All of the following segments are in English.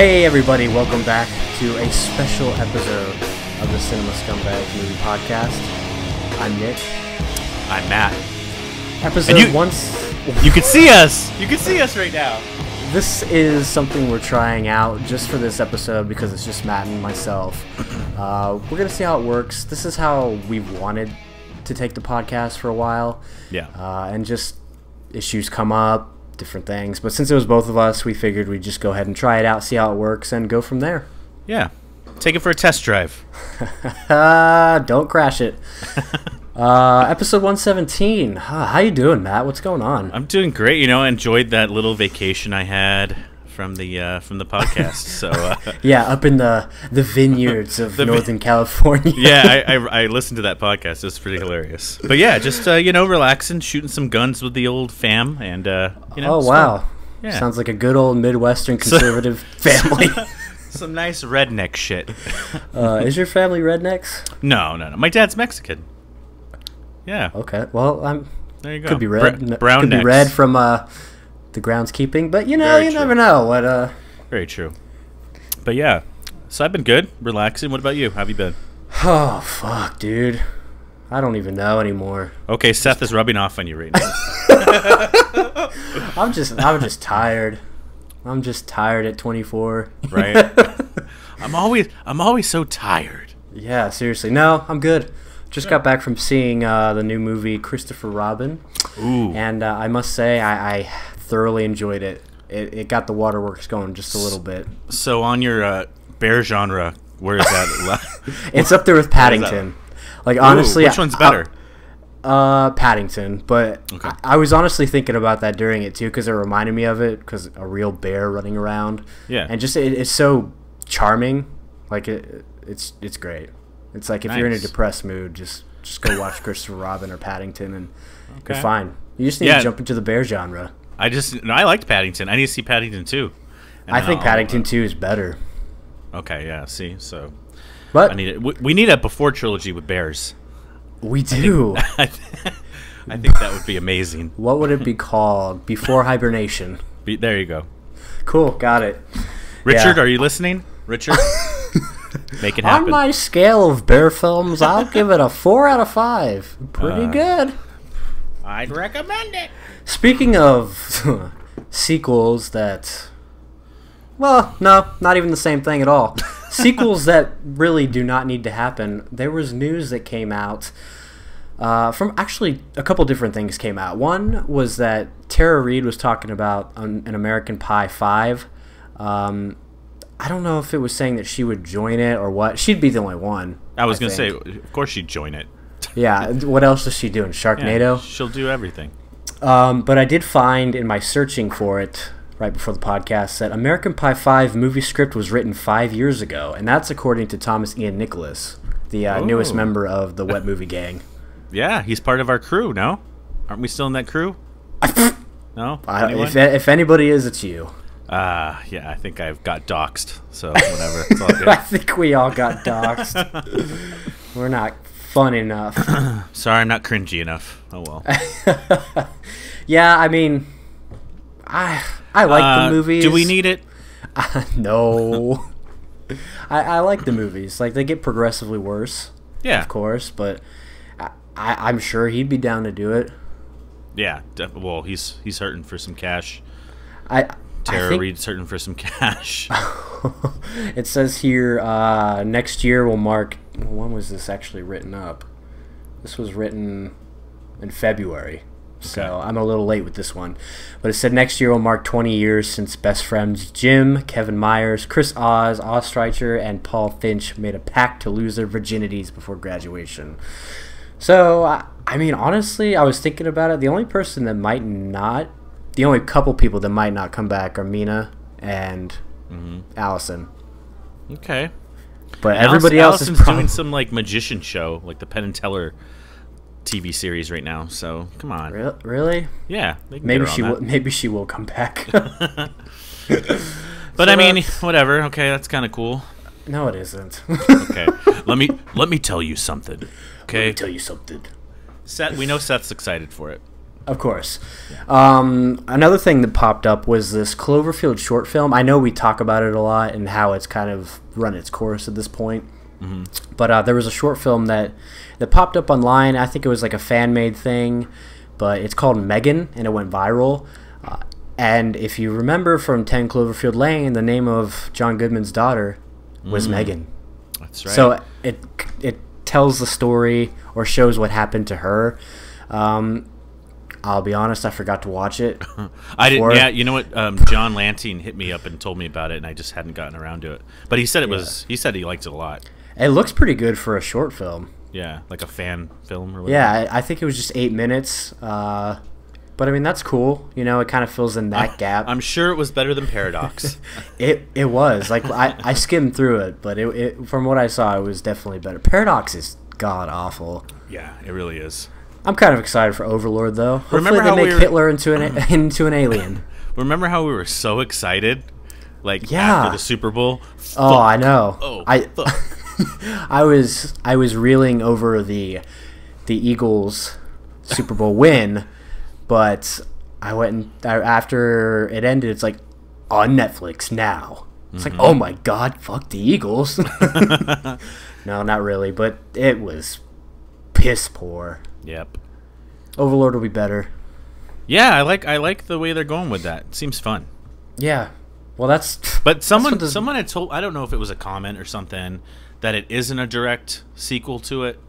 Hey everybody, welcome back to a special episode of the Cinema Scumbags movie podcast. I'm Nick. I'm Matt. Episode You can see us! You can see us right now! This is something we're trying out just for this episode because it's just Matt and myself. We're going to see how it works. This is how we've wanted to take the podcast for a while. Yeah. And just issues come up, different things. But since it was both of us, we figured we'd just go ahead and try it out, see how it works, and go from there. Yeah. Take it for a test drive. Don't crash it. Episode 117. How you doing, Matt? What's going on? I'm doing great. You know, I enjoyed that little vacation I had from the podcast. So yeah, up in the vineyards of Northern California. Yeah, I listened to that podcast. It was pretty hilarious. But yeah, just relaxing, shooting some guns with the old fam, and oh wow, yeah. Sounds like a good old Midwestern conservative family. Some nice redneck shit. Is your family rednecks? No. My dad's Mexican. Yeah. Okay. Well, there you go. Could be red. Brown could necks. be red from the groundskeeping, but you never know what. Very true. But yeah, so I've been good, relaxing. What about you? How have you been? Oh fuck, dude. I don't even know anymore. Okay, Seth is rubbing off on you right now. I'm just tired. I'm just tired at 24. Right. I'm always so tired. Yeah, seriously. No, I'm good. Just got back from seeing the new movie Christopher Robin. Ooh. And I must say I thoroughly enjoyed it. It got the waterworks going just a little bit. So on your bear genre, where is that? It's up there with Paddington. Like honestly, which one's better? Paddington, but okay. I was honestly thinking about that during it too because it reminded me of it because a real bear running around. Yeah. And just it's so charming. Like it's great. It's like if you're in a depressed mood, just go watch Christopher Robin or Paddington and you're fine. You just need to jump into the bear genre. I liked Paddington. I need to see Paddington 2. I think Paddington 2 is better. Okay, yeah, see, so but we need a before trilogy with bears. We do. I think that would be amazing. What would it be called? Before Hibernation. There you go. Cool, got it. Richard, are you listening? Richard? Make it happen. On my scale of bear films, I'll give it a 4 out of 5. Pretty good. I'd recommend it. Speaking of sequels that... Well, no, not even the same thing at all. Sequels that really do not need to happen. There was news that came out from actually a couple different things came out. One was that Tara Reid was talking about an American Pie 5. I don't know if it was saying that she would join it or what. She'd be the only one. I was going to say, of course she'd join it. Yeah, what else is she doing? Sharknado? Yeah, she'll do everything. But I did find in my searching for it right before the podcast that American Pie 5 movie script was written 5 years ago, and that's according to Thomas Ian Nicholas, the newest member of the Wet Movie Gang. Yeah, he's part of our crew, no? Aren't we still in that crew? No? If anybody is, it's you. Yeah, I think I've got doxxed, so whatever. It's all good. I think we all got doxxed. We're not fun enough. Sorry, I'm not cringy enough. Oh, well. Yeah, I mean, I like the movies. Do we need it? No. I like the movies. Like, they get progressively worse. Yeah. Of course, but I'm sure he'd be down to do it. Yeah, well, he's hurting for some cash. Tara Reid's hurting for some cash. It says here next year will mark... When was this actually written up? This was written in February. So I'm a little late with this one. But it said next year will mark 20 years since best friends Jim, Kevin Myers, Chris Oz, Ostreicher, and Paul Finch made a pact to lose their virginities before graduation. So, I mean, honestly, I was thinking about it. The only person that might not... The only couple people that might not come back are Mina and Allison. Okay. But everybody else is doing some like magician show, like the Penn and Teller TV series right now. So come on. Really? Yeah. Maybe she will come back. But I mean, whatever. Okay, that's kind of cool. No, it isn't. Okay. Let me tell you something. Okay. Let me tell you something. We know Seth's excited for it. Of course. Another thing that popped up was this Cloverfield short film. I know we talk about it a lot and how it's kind of run its course at this point. Mm-hmm. But there was a short film that popped up online. I think it was like a fan-made thing, but it's called Megan, and it went viral. And if you remember from 10 Cloverfield Lane, the name of John Goodman's daughter was Megan. That's right. So it tells the story or shows what happened to her. I'll be honest, I forgot to watch it. I didn't. Yeah, you know what? John Lantine hit me up and told me about it, and I just hadn't gotten around to it. But he said it was. He said he liked it a lot. It looks pretty good for a short film. Yeah, like a fan film or whatever. Yeah, I think it was just 8 minutes. But I mean, that's cool. You know, it kind of fills in that gap. I'm sure it was better than Paradox. It was. Like I skimmed through it, but it from what I saw, it was definitely better. Paradox is god awful. Yeah, it really is. I'm kind of excited for Overlord, though. Hopefully Remember how they make Hitler into an alien. Remember how we were so excited, like Yeah. after the Super Bowl? Oh, I know. Oh, I was reeling over the Eagles Super Bowl win, but I went and after it ended, it's like on Netflix now. It's like, oh my god, fuck the Eagles. No, not really, but it was piss poor. Yep. Overlord will be better. Yeah, I like the way they're going with that. It seems fun. Yeah. Well, that's. But someone had told, I don't know if it was a comment or something, that it isn't a direct sequel to it.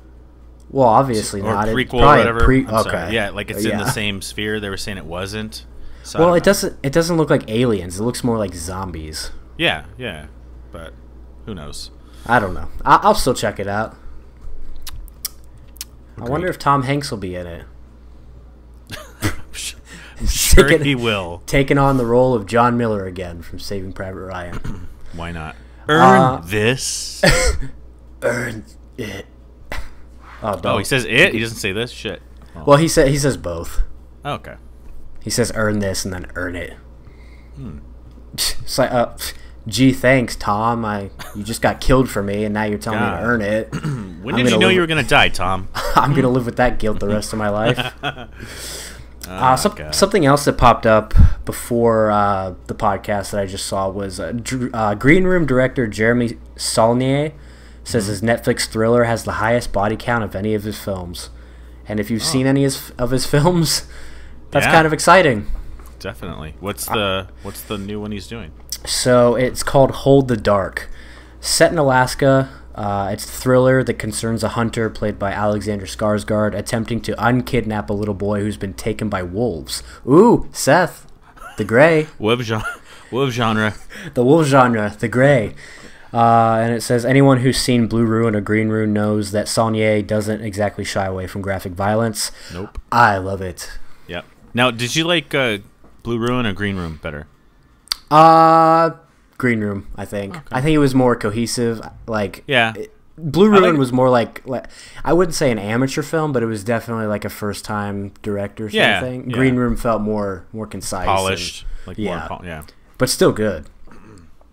Well, obviously or not. Prequel or whatever. Okay. Sorry. Yeah, like it's in the same sphere. They were saying it wasn't. So well, it doesn't look like aliens. It looks more like zombies. Yeah. But who knows? I don't know. I'll still check it out. Agreed. I wonder if Tom Hanks will be in it. I'm sure he will. Taking on the role of John Miller again from Saving Private Ryan. Why not? Earn this. Earn it. Oh, he says it? He doesn't say this? Shit. Oh. Well, he says both. Oh, okay. He says earn this and then earn it. It's like, gee, thanks, Tom. You just got killed for me, and now you're telling me to earn it. When did you know you were going to die, Tom? I'm going to live with that guilt the rest of my life. Something else that popped up before the podcast that I just saw was Green Room director Jeremy Saulnier says his Netflix thriller has the highest body count of any of his films. And if you've seen any of his films, that's kind of exciting. Definitely. What's the new one he's doing? So it's called Hold the Dark. Set in Alaska, it's a thriller that concerns a hunter played by Alexander Skarsgård attempting to unkidnap a little boy who's been taken by wolves. Ooh, Seth, the Grey. Wolf genre. The wolf genre, the Grey. And it says, anyone who's seen Blue Ruin or Green Ruin knows that Saulnier doesn't exactly shy away from graphic violence. Nope. I love it. Yep. Now, did you like Blue Ruin or Green Room better? Green Room, I think. Okay. I think it was more cohesive. Like, yeah. Blue Ruin was more like I wouldn't say an amateur film, but it was definitely like a first time director sort of thing. Yeah. Green Room felt more concise, polished, but still good.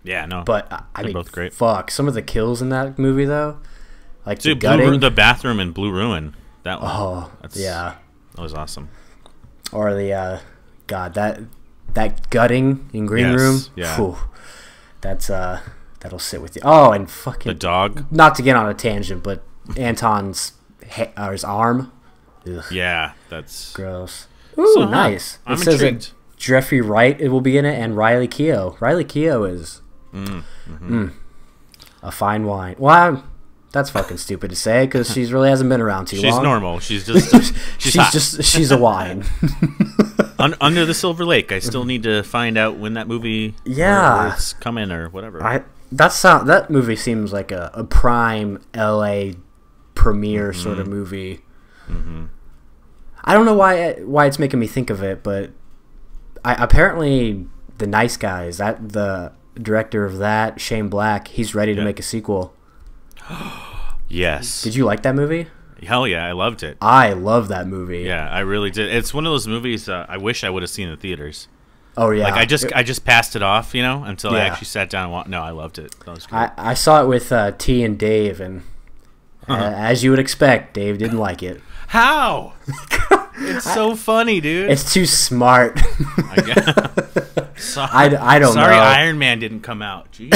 Yeah, no. But I mean, both great. Fuck, some of the kills in that movie though, like dude, the gutting. the bathroom in Blue Ruin. That one. Oh, that was awesome. Or the God, that gutting in Green Room. Yeah. Whew, that's that'll sit with you. Oh, and fucking the dog. Not to get on a tangent, but Anton's his arm. Ugh. Yeah, that's gross. Ooh, so, nice. I'm says intrigued. That Jeffrey Wright will be in it, and Riley Keough. Riley Keough is a fine wine. Well, that's fucking stupid to say because she really hasn't been around too long. She's normal. She's just she's a wine. Under the Silver Lake. I still need to find out when that movie is coming or whatever. That movie seems like a prime LA premiere sort of movie. Mm-hmm. I don't know why it's making me think of it, but apparently The Nice Guys, the director of that, Shane Black, he's ready to make a sequel. Yes. Did you like that movie? Hell yeah, I loved it. I love that movie. Yeah, I really did. It's one of those movies I wish I would have seen in the theaters. Oh yeah. Like I just passed it off, until I actually sat down and watched. No, I loved it. That was great. I saw it with T and Dave, and as you would expect, Dave didn't like it. How? It's so funny, dude. It's too smart. I don't know. Sorry, Iron Man didn't come out. Jeez.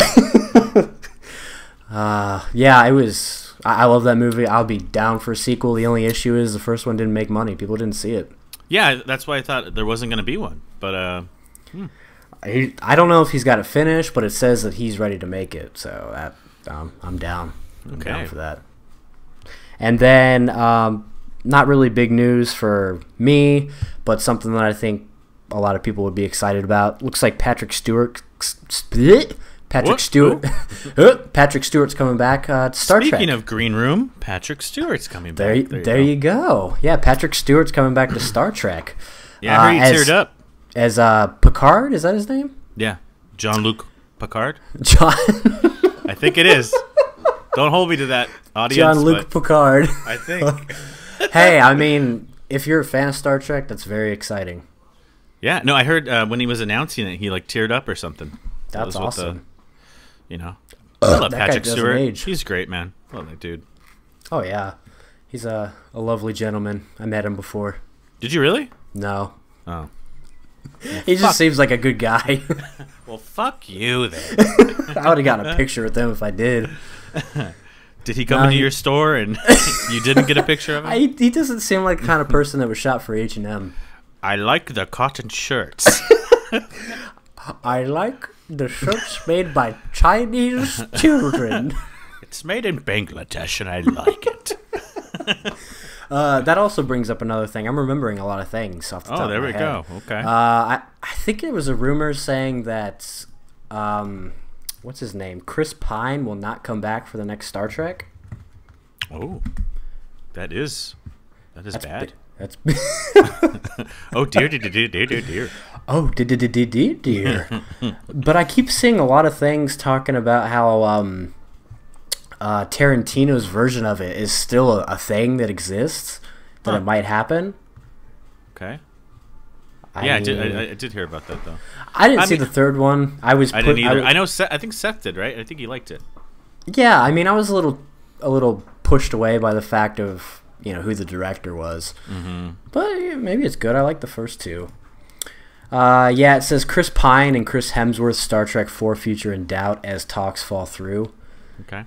Yeah, it was. I love that movie. I'll be down for a sequel. The only issue is the first one didn't make money. People didn't see it. Yeah, that's why I thought there wasn't going to be one. But I don't know if he's got it finished, but it says that he's ready to make it. So I'm down. I'm down for that. And then, not really big news for me, but something that I think a lot of people would be excited about. Looks like Patrick Stewart's coming back to Star Trek. Speaking of Green Room, Patrick Stewart's coming back. There you go. Yeah, Patrick Stewart's coming back to Star Trek. Yeah, I heard he teared up. As Picard, is that his name? Yeah, Jean-Luc Picard. John. I think it is. Don't hold me to that, audience. Jean-Luc Picard. I think. Hey, I mean, if you're a fan of Star Trek, that's very exciting. Yeah, no, I heard when he was announcing it, he like teared up or something. That's awesome. I love that Patrick guy doesn't Stewart. age. He's great, man. Love that dude. Oh yeah, he's a lovely gentleman. I met him before. Did you really? No. Oh. He just seems like a good guy. Well, fuck you then. I would have gotten a picture with him if I did. Did he come into your store and you didn't get a picture of him? He doesn't seem like the kind of person that was shot for H&M. I like the cotton shirts. I like the shirts made by Chinese children. It's made in Bangladesh and I like it. That also brings up another thing. I'm remembering a lot of things off the top of my head. Oh, there we go. Okay. I think it was a rumor saying that what's his name? Chris Pine will not come back for the next Star Trek. Oh, that is bad. That's oh dear, dear. Oh dear. But I keep seeing a lot of things talking about how Tarantino's version of it is still a thing that exists, that it might happen. Okay. I did hear about that though. I didn't see the third one. I didn't either. I think Seth did, right? I think he liked it. Yeah, I mean, I was a little pushed away by the fact of who the director was. Mm-hmm. But yeah, maybe it's good. I like the first two. Yeah, it says Chris Pine and Chris Hemsworth's Star Trek 4 future in doubt as talks fall through. Okay.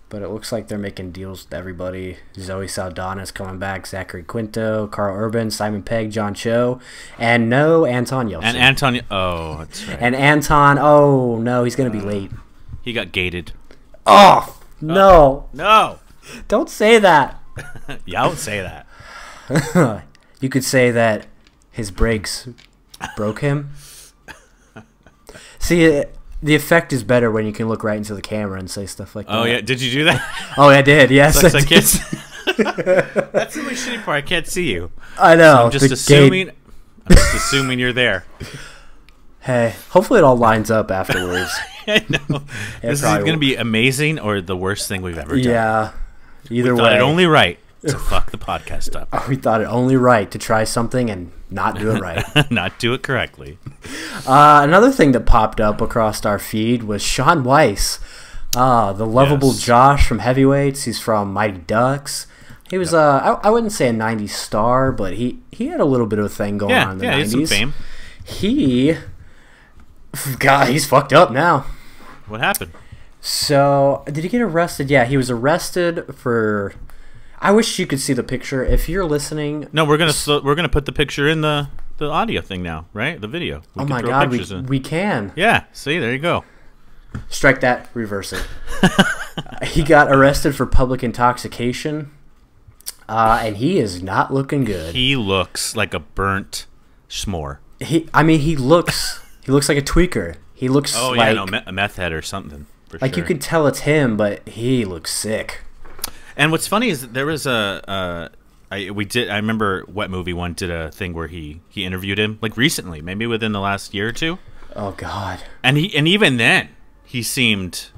But it looks like they're making deals with everybody. Zoe Saldana's coming back, Zachary Quinto, Carl Urban, Simon Pegg, John Cho, and Anton Yelchin. Oh, that's right. And Anton, oh no, he's going to be late. He got gated. Oh, no. No. Don't say that. Yeah, I would say that. You could say that his brakes broke him. See, the effect is better when you can look right into the camera and say stuff like that. Oh, yeah. Did you do that? Oh, I did. Yes. That's the only shitty part. I can't see you. I know. So I'm just assuming you're there. Hey, hopefully it all lines up afterwards. I know. This is going to be amazing or the worst thing we've ever done. Yeah. Either way. We thought it only right to fuck the podcast up. We thought it only right to try something and not do it right. Not do it correctly. Another thing that popped up across our feed was Sean Weiss, the lovable Josh from Heavyweights. He's from Mighty Ducks. He was, I wouldn't say a 90s star, but he had a little bit of a thing going on in the 90s. Yeah, he had some fame. He's fucked up now. What happened? So, did he get arrested? Yeah, he was arrested for... I wish you could see the picture. If you're listening... No, we're gonna put the picture in the audio thing now, right? The video. Oh my God, we can. Yeah, see, there you go. Strike that, reverse it. He got arrested for public intoxication, and he is not looking good. He looks like a burnt s'more. He looks like a tweaker. He looks a meth head or something. Like you could tell it's him, but he looks sick. And what's funny is that there was I remember Wet Movie One did a thing where he interviewed him like recently, maybe within the last year or two. Oh God! And even then he went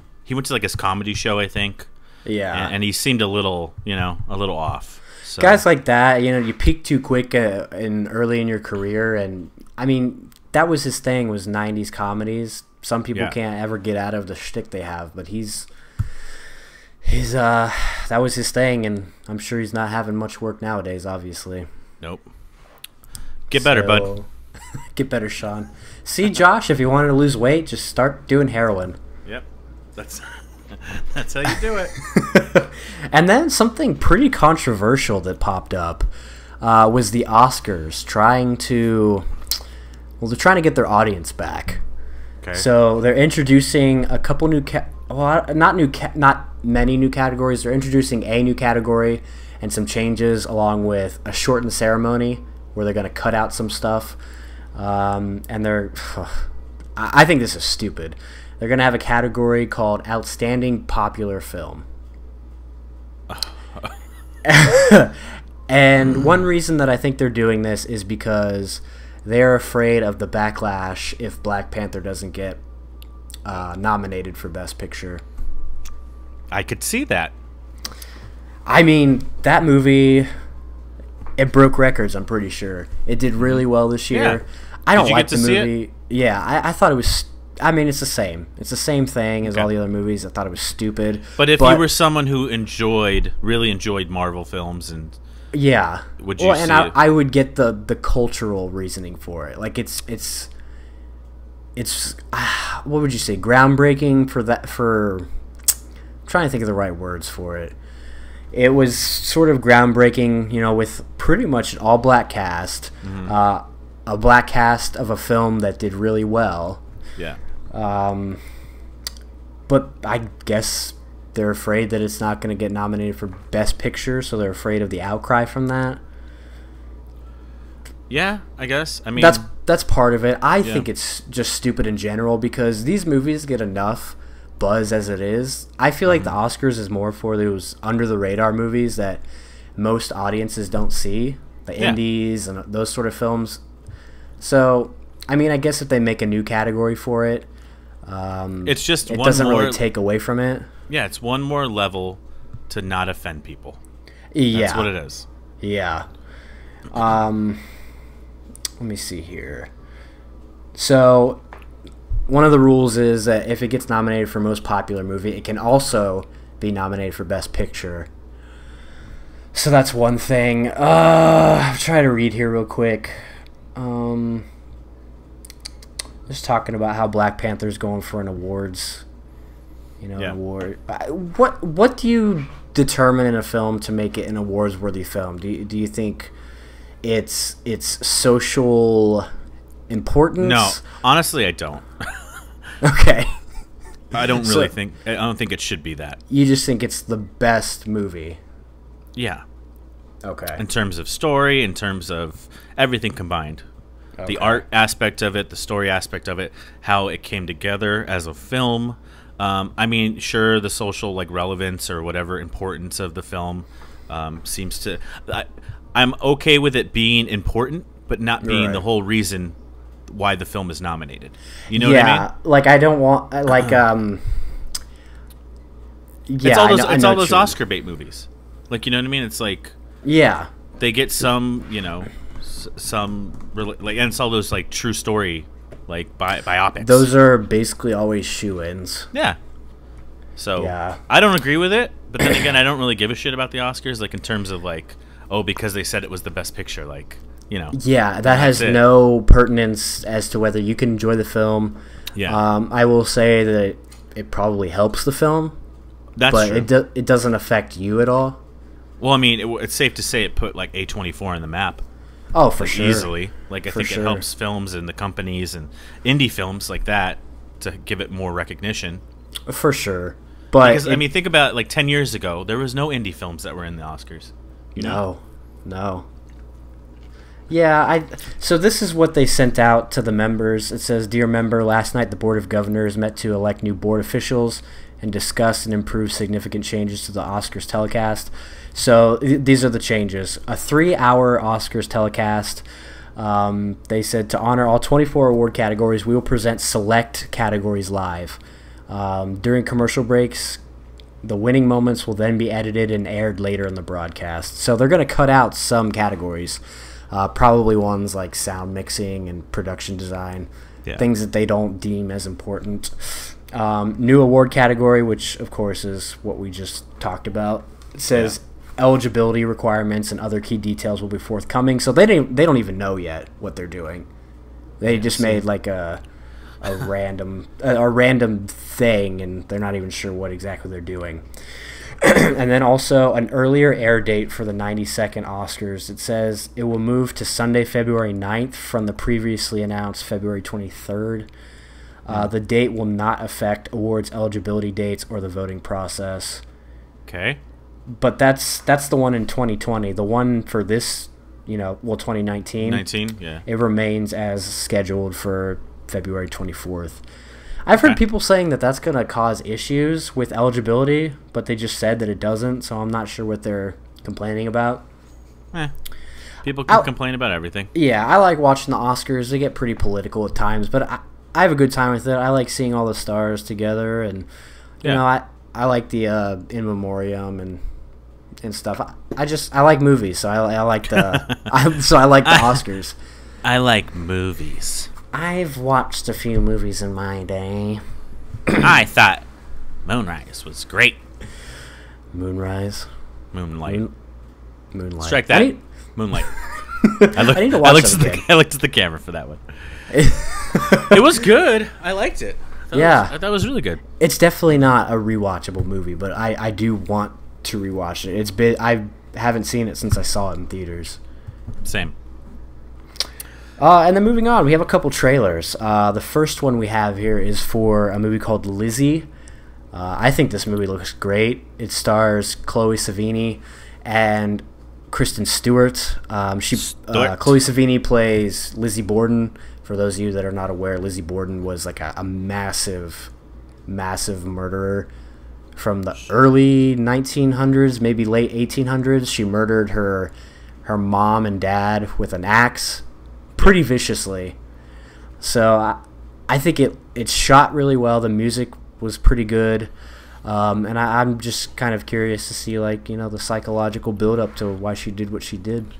to like his comedy show, I think. Yeah. And he seemed a little off. So. Guys like that, you peak too quick early in your career, and I mean that was his thing, was 90s comedies. Some people can't ever get out of the shtick they have, but he's He's that was his thing, and I'm sure he's not having much work nowadays. Obviously. Nope. Get better, bud. Get better, Sean. See, Josh, if you wanted to lose weight, just start doing heroin. Yep. That's how you do it. And then something pretty controversial that popped up was the Oscars they're trying to get their audience back. Okay. So they're introducing a couple new not many new categories. They're introducing a new category and some changes, along with a shortened ceremony where they're going to cut out some stuff. And I think this is stupid. They're going to have a category called Outstanding Popular Film. And one reason that I think they're doing this is because they're afraid of the backlash if Black Panther doesn't get nominated for Best Picture. I could see that. I mean, that movie, it broke records, I'm pretty sure. It did really well this year. Yeah. I don't like the movie. Yeah, I thought it was... I mean, it's the same. It's the same thing as all the other movies. I thought it was stupid. But if you were someone who really enjoyed Marvel films, and yeah, would you see it? I would get the cultural reasoning for it. Like it's what would you say? Groundbreaking for that. I'm trying to think of the right words for it. It was sort of groundbreaking, with pretty much an all-black cast, a black cast of a film that did really well. Yeah. But I guess they're afraid that it's not going to get nominated for Best Picture, so they're afraid of the outcry from that. Yeah, I guess. I mean, that's part of it. I think it's just stupid in general because these movies get enough buzz as it is. I feel like the Oscars is more for those under the radar movies that most audiences don't see, the indies and those sort of films. So, I mean, I guess if they make a new category for it, it's just it doesn't really take away from it. Yeah, it's one more level to not offend people. Yeah, that's what it is. Yeah. Let me see here. So, one of the rules is that if it gets nominated for most popular movie, it can also be nominated for Best Picture. So that's one thing. I'm trying to read here real quick. Just talking about how Black Panther's going for an awards, an award. What do you determine in a film to make it an awards-worthy film? Do you think it's social importance? No, honestly, I don't. Okay. I don't really think. I don't think it should be that. You just think it's the best movie. Yeah. Okay. In terms of story, in terms of everything combined. Okay. The art aspect of it, the story aspect of it, how it came together as a film. I mean, sure, the social relevance or whatever importance of the film seems to. I'm okay with it being important, but not being the whole reason why the film is nominated. You know what I mean? I don't want it's all those Oscar bait movies. You know what I mean? It's they get some, and it's all those true story biopics. Those are basically always shoe-ins. Yeah. So I don't agree with it, but then again, I don't really give a shit about the Oscars. In terms of because they said it was the best picture. Yeah, that has no pertinence as to whether you can enjoy the film. Yeah. I will say that it probably helps the film. That's true. It doesn't affect you at all. Well, I mean, it's safe to say it put A24 on the map. Oh, for sure. Easily. I think it helps films and the companies and indie films like that to give it more recognition. For sure. But because, I mean, think about 10 years ago, there was no indie films that were in the Oscars. No. Yeah, so this is what they sent out to the members. It says, "Dear member, last night the Board of Governors met to elect new board officials and discuss and improve significant changes to the Oscars telecast." So these are the changes. A 3-hour Oscars telecast. They said to honor all 24 award categories, we will present select categories live. During commercial breaks, the winning moments will then be edited and aired later in the broadcast. So they're going to cut out some categories. Probably ones like sound mixing and production design. Yeah. Things that they don't deem as important. New award category, which of course is what we just talked about. It says eligibility requirements and other key details will be forthcoming. So they don't even know yet what they're doing. They just made like a random thing, and they're not even sure what exactly they're doing. And then also an earlier air date for the 92nd Oscars. It says it will move to Sunday, February 9th from the previously announced February 23rd. The date will not affect awards eligibility dates or the voting process. Okay. But that's the one in 2020. The one for this, 2019. 19, yeah. It remains as scheduled for February 24th. I've heard people saying that that's going to cause issues with eligibility, but they just said that it doesn't, so I'm not sure what they're complaining about. People can complain about everything. Yeah, I like watching the Oscars. They get pretty political at times, but I have a good time with it. I like seeing all the stars together, and I like the in memoriam and stuff. I like movies, so I like the I like the Oscars. I like movies. I've watched a few movies in my day. I thought Moonrise was great. Moonrise? Moonlight. Moonlight. Strike that. Moonlight. I need to watch that again. I looked at the camera for that one. It was good. I liked it. I thought it was really good. It's definitely not a rewatchable movie, but I do want to rewatch it. I haven't seen it since I saw it in theaters. Same. And then moving on, we have a couple trailers. The first one we have here is for a movie called Lizzie. I think this movie looks great. It stars Chloe Sevigny and Kristen Stewart. Chloe Sevigny plays Lizzie Borden. For those of you that are not aware, Lizzie Borden was like a massive murderer from the early 1900s, maybe late 1800s. She murdered her mom and dad with an axe pretty viciously. So I think it's shot really well. The music was pretty good. And I'm just kind of curious to see, the psychological build-up to why she did what she did.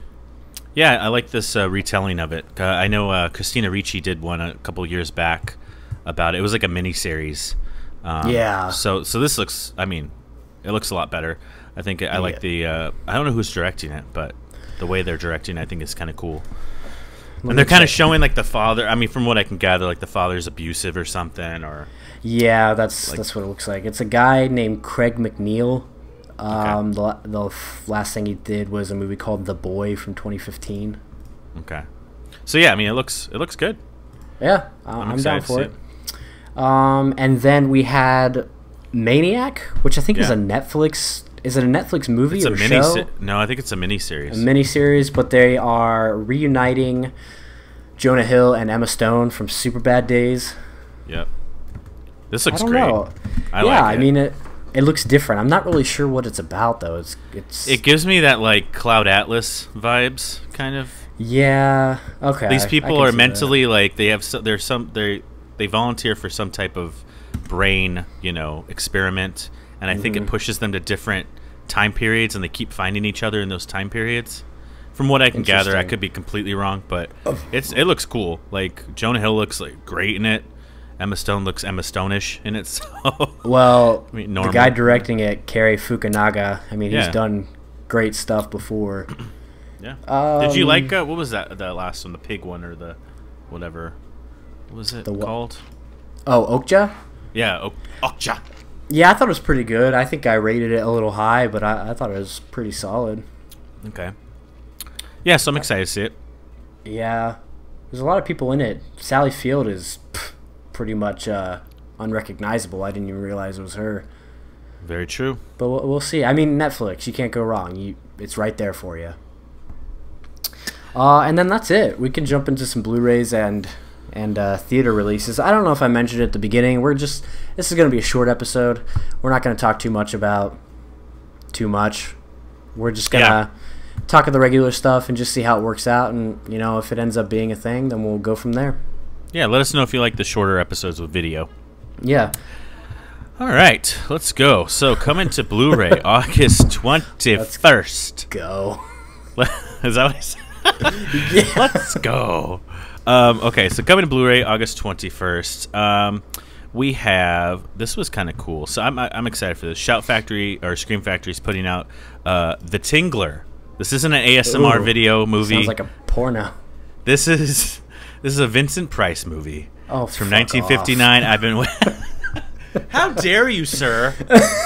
Yeah, I like this retelling of it. I know Christina Ricci did one a couple years back about it. It was like a mini-series. So this looks, it looks a lot better. I think I like the, I don't know who's directing it, but the way they're directing it, I think is kind of cool. And they're kind of showing, the father, from what I can gather, the father's abusive or something, or... Yeah, that's what it looks like. It's a guy named Craig McNeil. The last thing he did was a movie called The Boy from 2015. Okay. So yeah, it looks good. Yeah, I'm down for it. And then we had Maniac, which I think is a Netflix. Is it a Netflix movie or show? No, I think it's a miniseries. A miniseries, but they are reuniting Jonah Hill and Emma Stone from Superbad days. Yep. This looks great. Know. I like it. It looks different. I'm not really sure what it's about though. It gives me that Cloud Atlas vibes, kind of. Yeah. Okay. These people are mentally they volunteer for some type of brain, experiment, and I think it pushes them to different time periods, and they keep finding each other in those time periods. From what I can gather, I could be completely wrong, but it looks cool. Jonah Hill looks great in it. Emma Stone looks Emma Stone-ish in it. So well, the guy directing it, Cary Fukunaga, he's done great stuff before. Yeah. Did you like what was that? The last one, the pig one, or the whatever? What was it called? Oh, Okja. Yeah, Okja. Yeah, I thought it was pretty good. I think I rated it a little high, but I thought it was pretty solid. Okay. Yeah, so I'm excited to see it. Yeah, there's a lot of people in it. Sally Field is pretty much unrecognizable. I didn't even realize it was her. Very true. But we'll see. Netflix, you can't go wrong. It's right there for you. And then that's it. We can jump into some Blu-rays and theater releases. I don't know if I mentioned it at the beginning. This is going to be a short episode. We're not going to talk too much about too much. We're just going to talk of the regular stuff and just see how it works out. And, if it ends up being a thing, then we'll go from there. Yeah, let us know if you like the shorter episodes with video. Yeah. All right, let's go. So, coming to Blu-ray August 21st. Let's go. Is that what I said? Yeah. Let's go. Okay, so coming to Blu-ray August 21st. we have, this was kind of cool. So I'm excited for this. Shout Factory or Scream Factory is putting out The Tingler. This isn't an ASMR video movie. Sounds like a porno. This is a Vincent Price movie. Oh, it's from 1959. Off. I've been. How dare you, sir?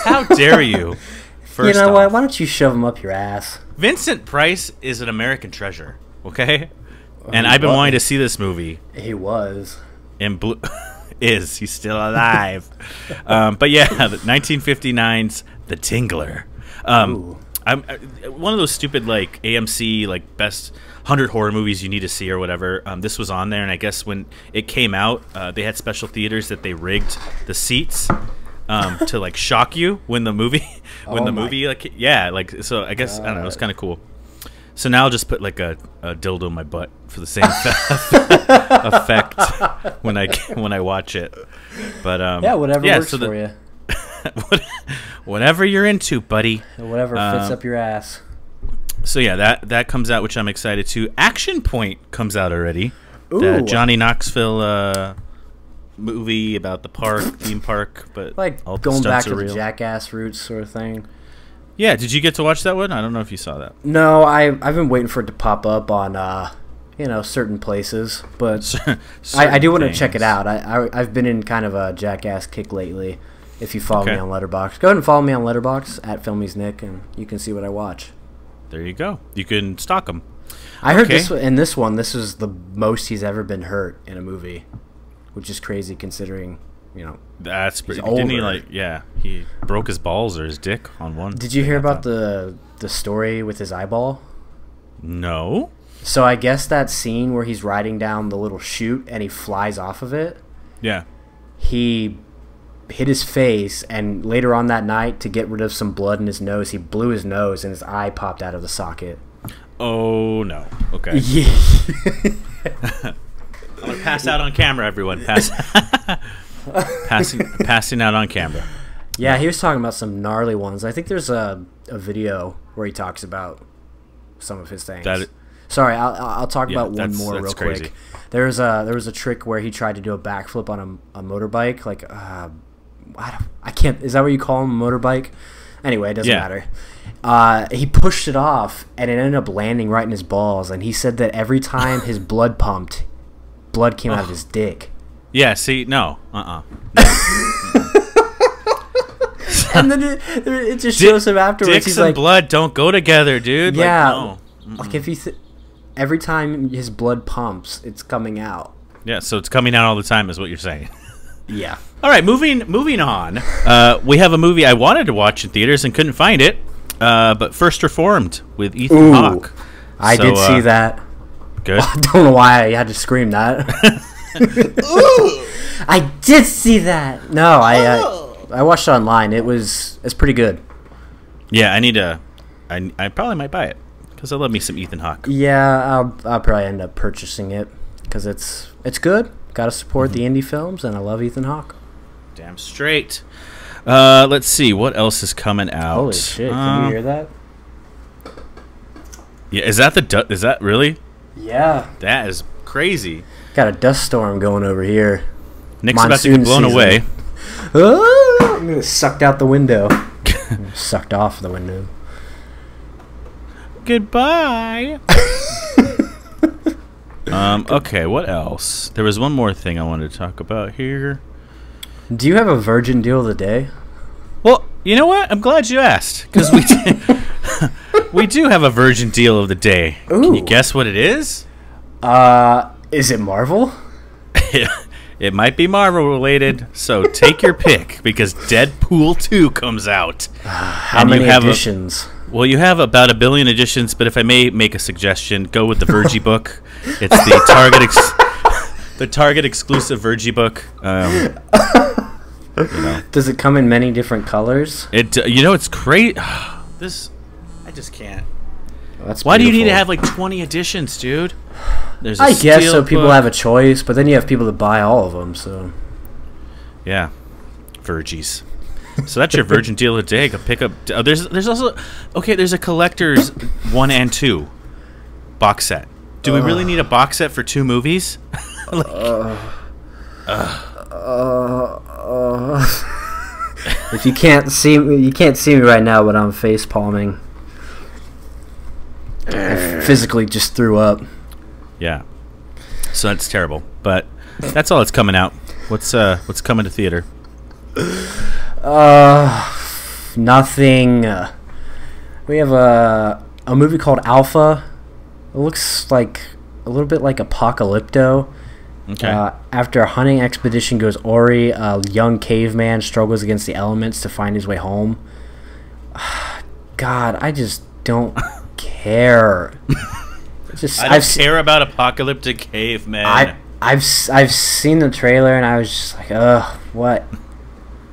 How dare you? First you know what? Why don't you shove him up your ass? Vincent Price is an American treasure. Okay, and I've been wanting to see this movie. He was. And he's still alive? But yeah, 1959's The Tingler. I'm one of those stupid like AMC like best 100 horror movies you need to see or whatever. This was on there, and I guess when it came out, they had special theaters that they rigged the seats to like shock you when the movie like like so. I guess I don't know. It's kind of cool. So now I'll just put like a dildo in my butt for the same effect when I watch it. But yeah, whatever works for you. Whatever you're into, buddy. Whatever fits up your ass. So yeah, that comes out, which I'm excited to. Action Point comes out already. Ooh. The Johnny Knoxville movie about the theme park, but like all going the back to real. the Jackass roots sort of thing. Yeah, did you get to watch that one? I don't know if you saw that. No, I've been waiting for it to pop up on certain places, but I do want to check it out. I've been in kind of a Jackass kick lately. If you follow me on Letterboxd, go ahead and follow me on Letterboxd at FilmiesNick, and you can see what I watch. There you go. You can stalk him. I heard this is the most he's ever been hurt in a movie, which is crazy considering, that's pretty. Didn't he he broke his balls or his dick on one. Did you hear about the story with his eyeball? No. So I guess that scene where he's riding down the little chute and he flies off of it. Yeah. He hit his face, and later on that night, to get rid of some blood in his nose, he blew his nose and his eye popped out of the socket. Oh no. Okay. Yeah. I'm gonna pass out on camera, everyone. Passing out on camera. Yeah, he was talking about some gnarly ones. I think there's a video where he talks about some of his things. Sorry, I'll talk about one more real crazy. Quick. There was a trick where he tried to do a backflip on a motorbike. Like I can't. Is that what you call him, a motorbike? Anyway, it doesn't matter. He pushed it off, and it ended up landing right in his balls. And he said that every time his blood pumped, blood came out of his dick. Yeah. See, no. No. And then it just shows him afterwards. Dicks he's and like, blood don't go together, dude. Yeah. Like, no. Like if you every time his blood pumps, it's coming out. Yeah. So it's coming out all the time, is what you're saying. Yeah. All right, moving on. We have a movie I wanted to watch in theaters and couldn't find it, but First Reformed with Ethan Hawke. I did see that. Good. I don't know why I had to scream that. I did see that. No, I watched it online. It's pretty good. Yeah, I probably might buy it because I love me some Ethan Hawke. Yeah, I'll probably end up purchasing it because it's good. Got to support the indie films, and I love Ethan Hawke. Damn straight. Let's see what else is coming out. Holy shit! Can you hear that? Yeah, is that really? Yeah, that is crazy. Got a dust storm going over here. Nick's about to get blown away. I'm gonna sucked out the window. Sucked off the window. Goodbye. Okay, what else? There was one more thing I wanted to talk about here. Do you have a virgin deal of the day? Well, you know what? I'm glad you asked, because we do have a virgin deal of the day. Ooh. Can you guess what it is? Is it Marvel? It might be Marvel related, so take your pick, because Deadpool 2 comes out. How many editions? Well, you have about 1 billion editions, but if I may make a suggestion, go with the Virgie book. It's the Target exclusive Virgie book. Does it come in many different colors? It's great. I just can't. That's Why do you need to have like 20 editions, dude? I guess so people have a choice, but then you have people that buy all of them. So yeah, Virgies. So that's your virgin deal of the day. Go pick up. There's also there's a collector's 1 and 2 box set. Do we really need a box set for 2 movies? If you can't see me right now, but I'm face palming. I physically just threw up. Yeah. So that's terrible. But that's all that's coming out. What's coming to theater? Nothing. We have a movie called Alpha. It looks like a little bit like Apocalypto. Okay. After a hunting expedition goes awry, a young caveman struggles against the elements to find his way home. God, I just don't care. I don't care about apocalyptic caveman. I've seen the trailer and I was just like, ugh, what?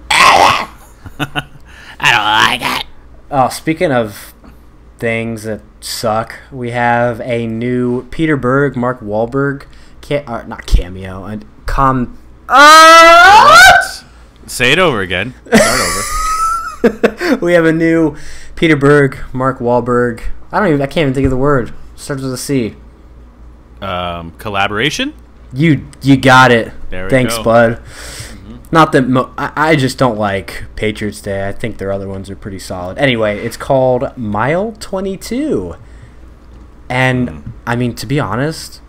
I don't like it. Oh, speaking of things that suck, we have a new Peter Berg, Mark Wahlberg, not cameo, What? Say it over again. Start over. We have a new Peter Berg, Mark Wahlberg. I can't even think of the word. Starts with a C. Collaboration? You got it. There we Thanks, go. bud. Not that I just don't like Patriots Day. I think their other ones are pretty solid. Anyway, it's called Mile 22. And, I mean, to be honest,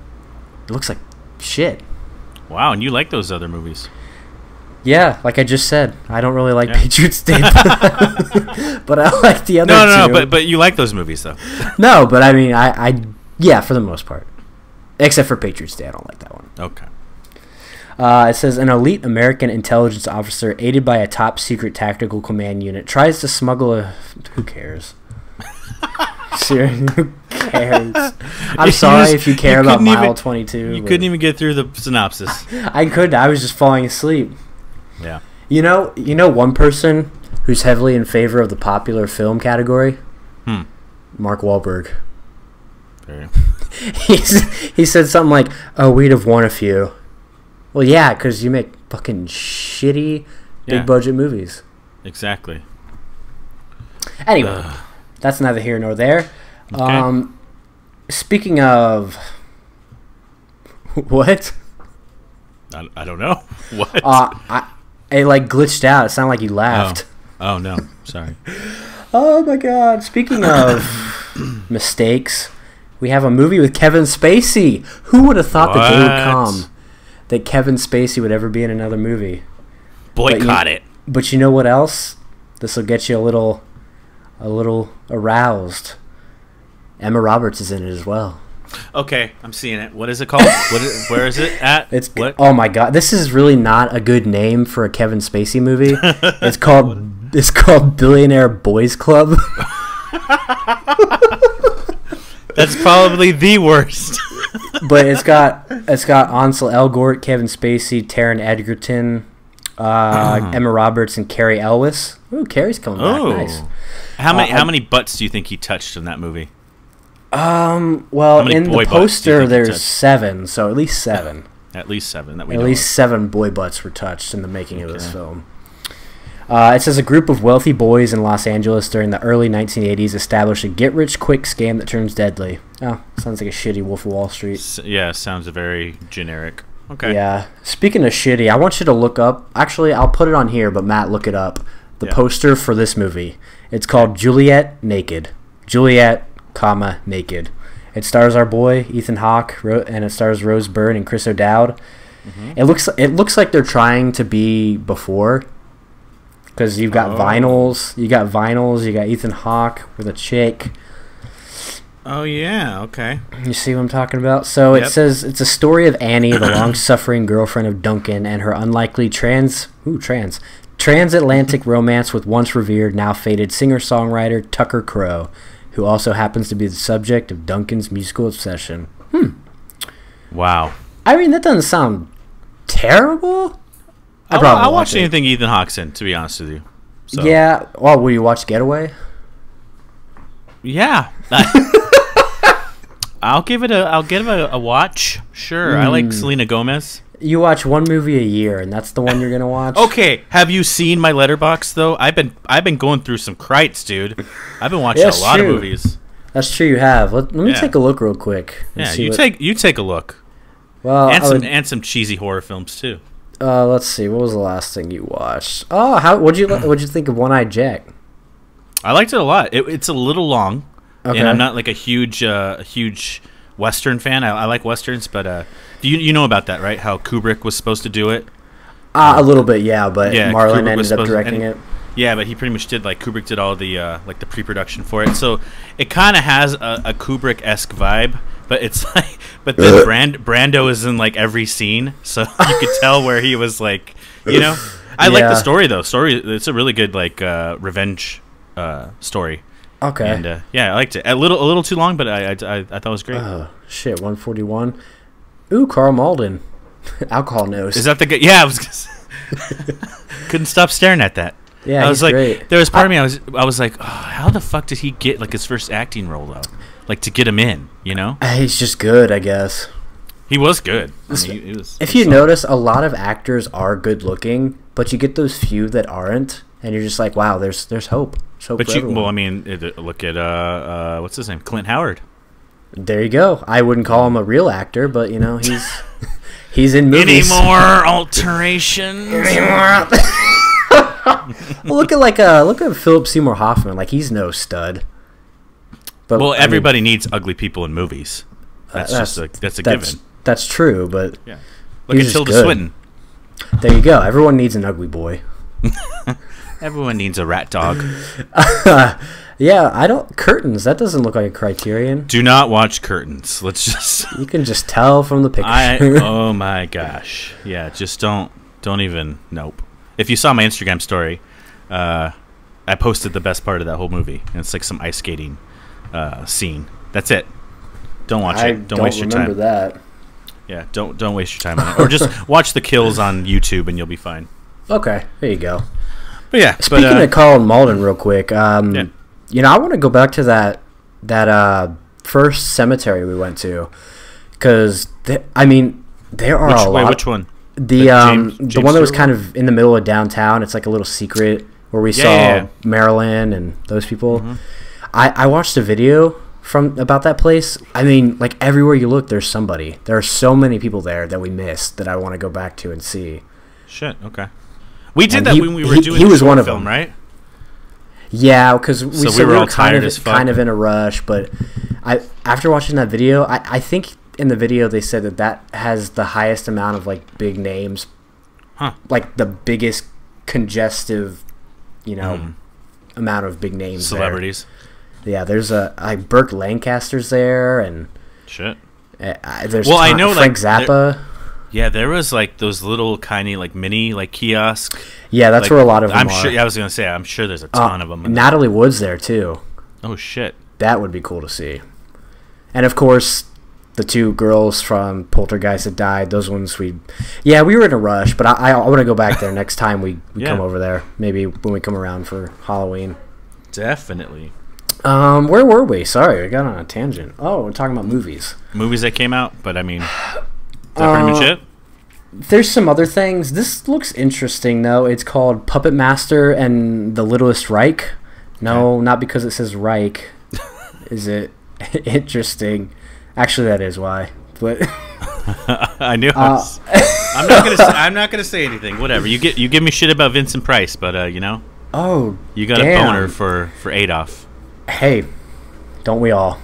it looks like shit. Wow, and you like those other movies. Yeah, like I just said, I don't really like Patriots Day, but I like the other two. No, but you like those movies, though. No, but I mean, yeah, for the most part. Except for Patriots Day, I don't like that one. Okay. It says, an elite American intelligence officer aided by a top-secret tactical command unit tries to smuggle a... Who cares? Seriously, who cares? I'm sorry if you care about Mile 22. You couldn't even get through the synopsis. I couldn't. I was just falling asleep. Yeah. You know one person who's heavily in favor of the popular film category? Mark Wahlberg. Very. He said something like, "Oh, we'd have won a few." Well, yeah, because you make fucking shitty big budget movies. Exactly. Anyway, that's neither here nor there. Okay. Speaking of what? I don't know. What? It like glitched out. It sounded like you laughed. Oh no, sorry. Oh my god. Speaking of mistakes, we have a movie with Kevin Spacey. Who would have thought the day would come that Kevin Spacey would ever be in another movie? Boycott it. But you know what else? This will get you a little aroused. Emma Roberts is in it as well. Okay, I'm seeing it. What is it called? Where is it at? What? Oh my god, this is really not a good name for a Kevin Spacey movie. It's called Billionaire Boys Club. That's probably the worst. But it's got Ansel Elgort, Kevin Spacey, Taron Egerton, Emma Roberts, and Carrie Elwes. Ooh, Carrie's coming back. Nice. How many butts do you think he touched in that movie? Well, in the poster there's 7, so at least 7. At least 7 that we At know least of. 7 boy butts were touched in the making of this film. It says a group of wealthy boys in Los Angeles during the early 1980s established a get-rich-quick scam that turns deadly. Oh, sounds like a shitty Wolf of Wall Street. Yeah, sounds very generic. Okay. Yeah. Speaking of shitty, I want you to look up... Actually, I'll put it on here, but Matt, look it up. The poster for this movie. It's called Juliet Naked. Juliet, naked. It stars our boy, Ethan Hawke, and it stars Rose Byrne and Chris O'Dowd. It looks like they're trying to be before... Because you've got vinyls, you got Ethan Hawke with a chick. Oh yeah, okay. You see what I'm talking about? So it says it's a story of Annie, the long-suffering girlfriend of Duncan, and her unlikely transatlantic romance with once revered, now faded singer-songwriter Tucker Crowe, who also happens to be the subject of Duncan's musical obsession. Wow. I mean, that doesn't sound terrible. I'll watch anything Ethan Hawke's in, to be honest with you. So. Yeah. Well, will you watch Getaway? Yeah. I'll give it a watch. Sure. I like Selena Gomez. You watch one movie a year, and that's the one you're gonna watch. Okay. Have you seen my letterbox though? I've been going through some crites, dude. I've been watching a lot of movies. That's true. You have. Let me take a look real quick. Yeah. You take a look. Well, and some cheesy horror films too. Let's see. What was the last thing you watched? Oh, what'd you think of One-Eyed Jack? I liked it a lot. It's a little long, Okay. and I'm not like a huge Western fan. I like Westerns, but you know about that, right? How Kubrick was supposed to do it? A little bit, yeah, but Yeah, Marlon Kubrick was ended up supposed- directing and- it. Yeah, but he pretty much did, like, Kubrick did all the like the pre-production for it. So it kind of has a Kubrick-esque vibe, but it's like, but then Brando is in like every scene, so you could tell where he was like, you know. I like the Yeah. story though. It's a really good like revenge story. Okay. And yeah, I liked it. A little too long, but I thought it was great. Oh, shit, 141. Ooh, Carl Malden. Alcohol nose. Is that the guy? Yeah, I was couldn't stop staring at that. Yeah, I was he's like, great. there was part of me. I was like, oh, how the fuck did he get like his first acting role though? Like to get him in, you know? He's just good, I guess. He was good. I mean, he was, If you notice, a lot of actors are good looking, but you get those few that aren't, and you're just like, wow, there's hope. There's hope but for you, everyone. well, I mean, look at what's his name, Clint Howard. There you go. I wouldn't call him a real actor, but you know, he's in movies. Any more alterations? Well, look at Philip Seymour Hoffman. Like, he's no stud. But Well, I mean, everybody needs ugly people in movies. That's a given. That's true, but Yeah. Look at just Tilda good. Swinton. there you go. Everyone needs an ugly boy. Everyone needs a rat dog. Yeah, I don't curtains. That doesn't look like a Criterion. Do not watch Curtains. Let's just. You can just tell from the picture. Oh my gosh. Yeah, just don't even. Nope. If you saw my Instagram story, I posted the best part of that whole movie, and it's like some ice skating scene. That's it. Don't watch it. Don't waste your time. remember that. Yeah, don't waste your time on it. Or just watch the kills on YouTube, and you'll be fine. Okay, there you go. But yeah, Speaking of Carl Malden, real quick, Yeah. you know, I want to go back to that first cemetery we went to, because I mean, there are a lot. Which one? The James the one that was Stewart kind of in the middle of downtown. It's like a little secret where we saw yeah. Marilyn and those people. Mhm. I watched a video about that place. I mean, like, everywhere you look, there's somebody. There are so many people there that we missed that I want to go back to and see. Shit. Okay. We did And that he- when we were he- doing he the was short one of film, them. right? Yeah, because So we we were all kind tired of as fuck. kind of in a rush. But after watching that video, I think in the video they said that has the highest amount of like big names, Huh. like the biggest congestive, you know, Mhm. amount of big names. there. Celebrities. Yeah, there's like Burke Lancaster's there, and Shit. there's Well, I know, Frank like, Zappa. Yeah, there was like those little tiny like mini like kiosk. Yeah, that's like, where a lot of them I'm are. sure. Yeah, I was gonna say I'm sure there's a ton of them. Natalie Wood's there too. Oh shit. That would be cool to see. And of course, the two girls from Poltergeist that died. Those ones we were in a rush, but I want to go back there next time we Yeah. come over there. Maybe when we come around for Halloween. Definitely. Where were we? Sorry, we got on a tangent. Oh, we're talking about movies. Movies that came out, but I mean, is that pretty much it? There's some other things. This looks interesting, though. It's called Puppet Master and the Littlest Reich. No, not because it says Reich. Is it interesting? Actually, that is why. But I knew. I'm not gonna say anything. Whatever. You give me shit about Vincent Price, but you know, oh, you got damn. a boner for Adolf. Hey, don't we all?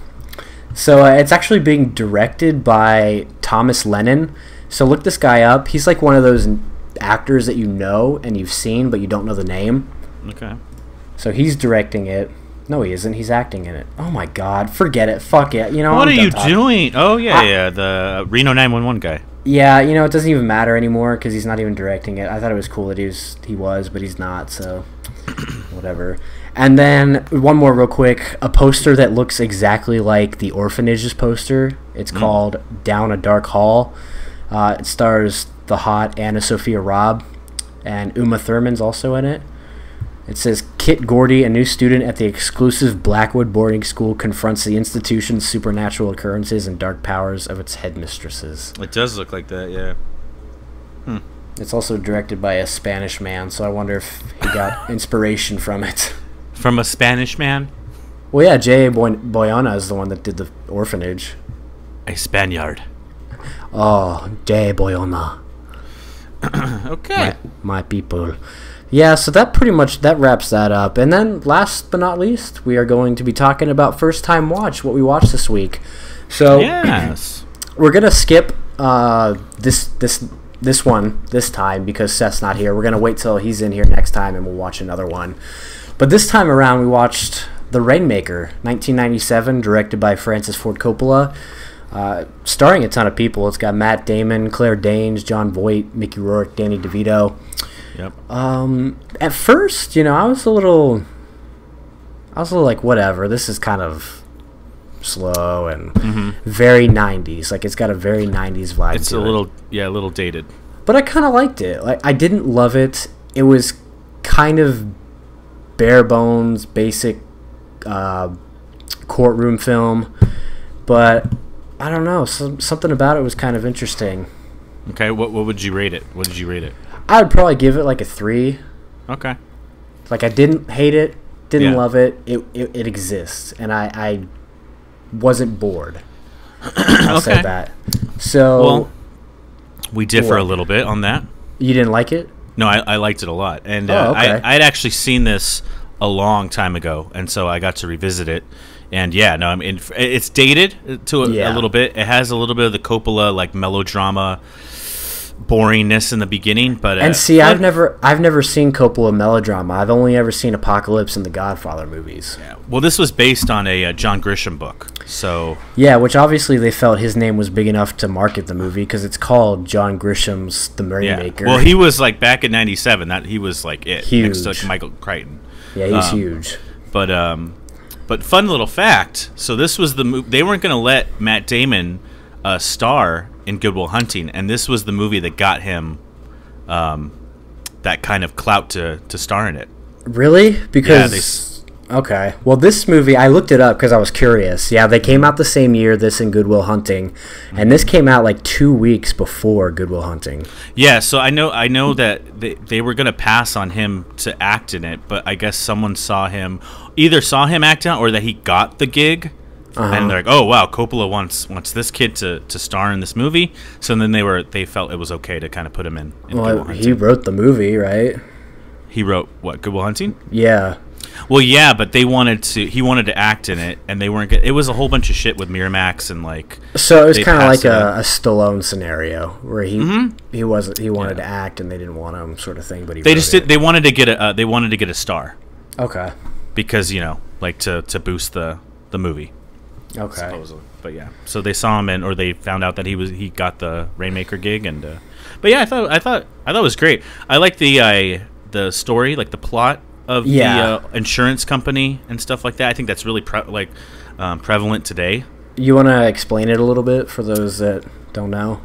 So it's actually being directed by Thomas Lennon. So look this guy up. He's like one of those actors that you know and you've seen, but you don't know the name. Okay. So he's directing it. No, he isn't. He's acting in it. Oh my God! Forget it. Fuck it. You know What I'm are done you talking. doing? Oh yeah, the Reno 911 guy. Yeah, you know it doesn't even matter anymore because he's not even directing it. I thought it was cool that he was, but he's not. So whatever. And then one more real quick, a poster that looks exactly like the Orphanage's poster. It's called Down a Dark Hall. It stars the hot Anna Sophia Robb, and Uma Thurman's also in it. It says, Kit Gordy, a new student at the exclusive Blackwood boarding school, confronts the institution's supernatural occurrences and dark powers of its headmistresses. It does look like that, yeah. It's also directed by a Spanish man, so I wonder if he got inspiration from it. From a Spanish man, Well, yeah, J.A. Boyana is the one that did the Orphanage. a Spaniard. Oh, J.A. Boyana. Okay. My people. Yeah, so that pretty much that wraps that up. And then last but not least, we are going to be talking about first time watch, what we watched this week. So yes, we're gonna skip this one this time because Seth's not here. We're gonna wait till he's in here next time and we'll watch another one. But this time around, we watched The Rainmaker, 1997, directed by Francis Ford Coppola, starring a ton of people. It's got Matt Damon, Claire Danes, Jon Voight, Mickey Rourke, Danny DeVito. Yep. At first, I was a little like, whatever. This is kind of slow and very 90s. Like, it's got a very 90s vibe. It's a little dated. But I kind of liked it. Like, I didn't love it. It was kind of bare bones, basic courtroom film. But I don't know. Something about it was kind of interesting. Okay, what would you rate it? What did you rate it? I would probably give it like a 3. Okay. Like, I didn't hate it, didn't love it. It exists, and I wasn't bored. I'll say that. So, well, we differ a little bit on that. You didn't like it? No, I liked it a lot, and okay. I had actually seen this a long time ago, and so I got to revisit it. And I mean, it's dated to a little bit. It has a little bit of the Coppola like melodrama boringness in the beginning, but and see, I've never seen Coppola melodrama. I've only ever seen Apocalypse and the Godfather movies. Yeah. Well, this was based on a John Grisham book, so which obviously they felt his name was big enough to market the movie because it's called John Grisham's The Rainmaker. Well, he was like back in '97. That he was like huge next to like, Michael Crichton. Yeah, he's huge. But fun little fact. So this was the movie. They weren't going to let Matt Damon star in Good Will Hunting, and this was the movie that got him that kind of clout to star in it. Really? Because okay. Well, this movie, I looked it up because I was curious. Yeah, they came out the same year, this and Good Will Hunting, and this came out like 2 weeks before Good Will Hunting. Yeah, so I know that they were going to pass on him to act in it, but I guess someone saw him act out or that he got the gig. And they're like, oh wow, Coppola wants this kid to star in this movie. So then they felt it was okay to kind of put him in Good Will Hunting. He wrote the movie, right? He wrote what, Good Will Hunting? Yeah. Well, yeah, but he wanted to act in it, and they weren't. It was a whole bunch of shit with Miramax and like. So it was kind of like a Stallone scenario where he wanted to act and they didn't want him, sort of thing. But they wanted to get a star. Okay. Because like to boost the movie. Okay. Supposedly. But yeah, so they saw him or they found out that he got the Rainmaker gig, and but yeah, I thought it was great. I like the story, like the plot of the insurance company and stuff like that. I think that's really prevalent today. You want to explain it a little bit for those that don't know?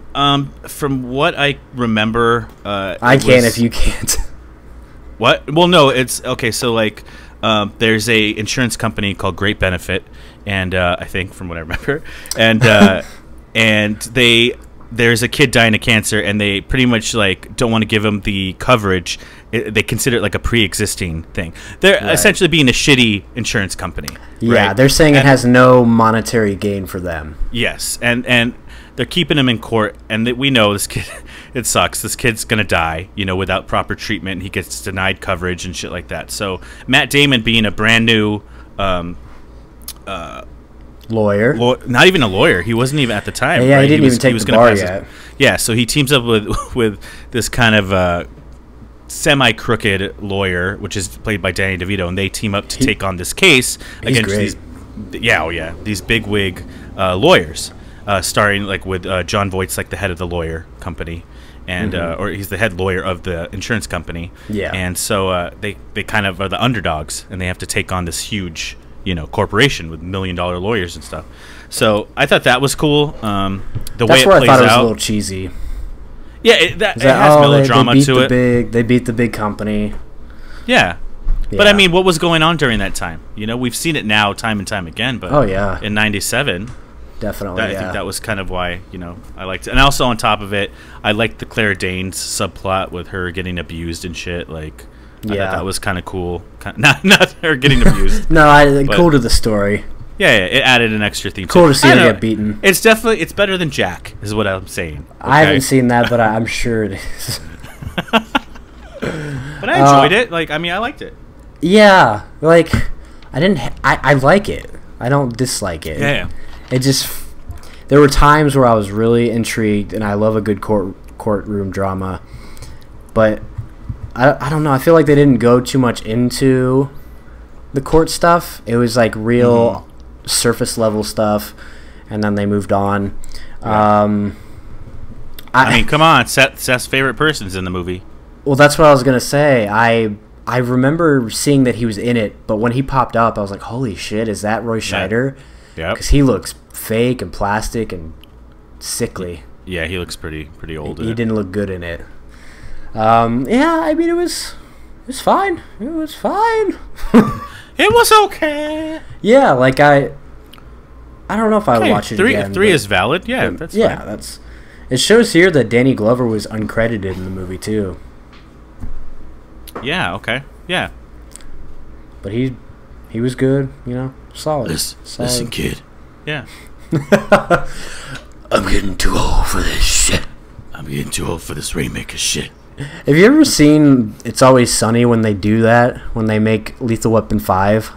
From what I remember, I can if you can't. What? Well, no, it's okay. So like, there's a insurance company called Great Benefit, and I think from what I remember, and there's a kid dying of cancer, and they pretty much like don't want to give him the coverage. They consider it like a pre-existing thing. They're essentially being a shitty insurance company. Yeah, right? They're saying it has no monetary gain for them. Yes, and they're keeping him in court, and we know this kid. It sucks. This kid's gonna die, without proper treatment. And he gets denied coverage and shit like that. So Matt Damon, being a brand new lawyer, not even a lawyer. He wasn't even at the time. Yeah, right? he didn't even take the bar yet. Yeah, so he teams up with this kind of semi-crooked lawyer, which is played by Danny DeVito, and they team up to take on this case against these bigwig lawyers, starring like with Jon Voight's like the head of the lawyer company, and or he's the head lawyer of the insurance company. Yeah, and so they kind of are the underdogs, and they have to take on this huge corporation with $1 million lawyers and stuff. So I thought that was cool. That's way it where plays I thought it was out, a little cheesy. Yeah, it has melodrama to it. They beat the big company. Yeah. But I mean, what was going on during that time? We've seen it now time and time again. But in '97, definitely, I think that was kind of why I liked it. And also on top of it, I liked the Claire Danes subplot with her getting abused and shit. Like, I thought that was kind of cool. Not her getting abused. No, cool to the story. Yeah, it added an extra theme. Cool to see her get beaten. It's better than Jack, is what I'm saying. Okay? I haven't seen that, but I'm sure it is. But I enjoyed it. Like, I mean, I liked it. Yeah, like I like it. I don't dislike it. Yeah. It just, there were times where I was really intrigued, and I love a good courtroom drama, but I don't know. I feel like they didn't go too much into the court stuff. It was like real surface level stuff, and then they moved on. Yeah. I mean, come on, Seth's favorite person's in the movie. Well, that's what I was gonna say. I remember seeing that he was in it, but when he popped up, I was like, "Holy shit, is that Roy Scheider?" Yeah. Because he looks fake and plastic and sickly. Yeah, he looks pretty old. He didn't look good in it. Yeah, I mean, it was fine. It was fine. It was okay. Yeah, like I don't know if I would watch it again. Three is valid. Yeah, that's yeah, fine. that's. It shows here that Danny Glover was uncredited in the movie too. Yeah. Okay. Yeah. But he was good. You know, solid. Listen, kid. Yeah. I'm getting too old for this shit. I'm getting too old for this Rainmaker shit. Have you ever seen It's Always Sunny when they do that? When they make Lethal Weapon 5?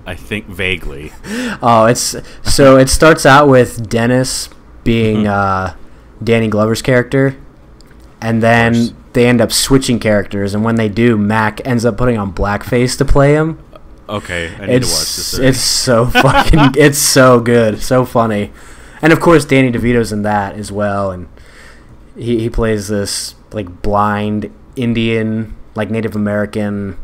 I think vaguely. Oh, so it starts out with Dennis being Danny Glover's character, and then they end up switching characters, and when they do, Mac ends up putting on blackface to play him. Okay, I need to watch this. It's so fucking, it's so good, so funny. And of course Danny DeVito's in that as well, and he plays this like blind Indian, like Native American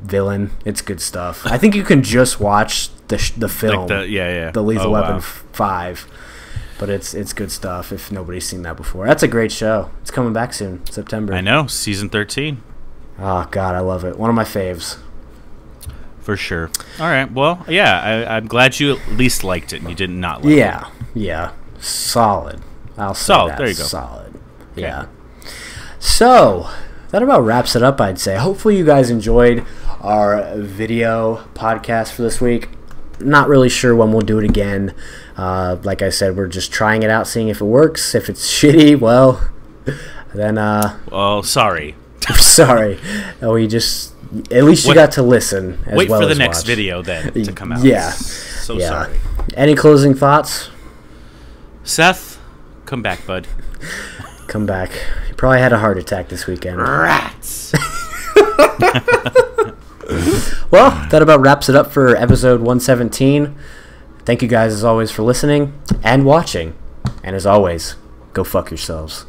villain. It's good stuff. I think you can just watch the film, like the Lethal Weapon 5, but it's good stuff if nobody's seen that before. That's a great show. It's coming back soon, September. I know, season 13. Oh God, I love it. One of my faves. For sure. All right. Well, yeah, I'm glad you at least liked it and you did not like it. Yeah. Solid. I'll say solid. that. There you go. Solid. Okay. Yeah. So, that about wraps it up, I'd say. Hopefully you guys enjoyed our video podcast for this week. Not really sure when we'll do it again. Like I said, we're just trying it out, seeing if it works. If it's shitty, well, then... well, sorry. Sorry. We just... At least you got to listen as wait well for the as next watch. video then to come out. Yeah. So sorry. Any closing thoughts? Seth, come back, bud. Come back. You probably had a heart attack this weekend. Rats. Well, that about wraps it up for episode 117. Thank you guys as always for listening and watching. And as always, go fuck yourselves.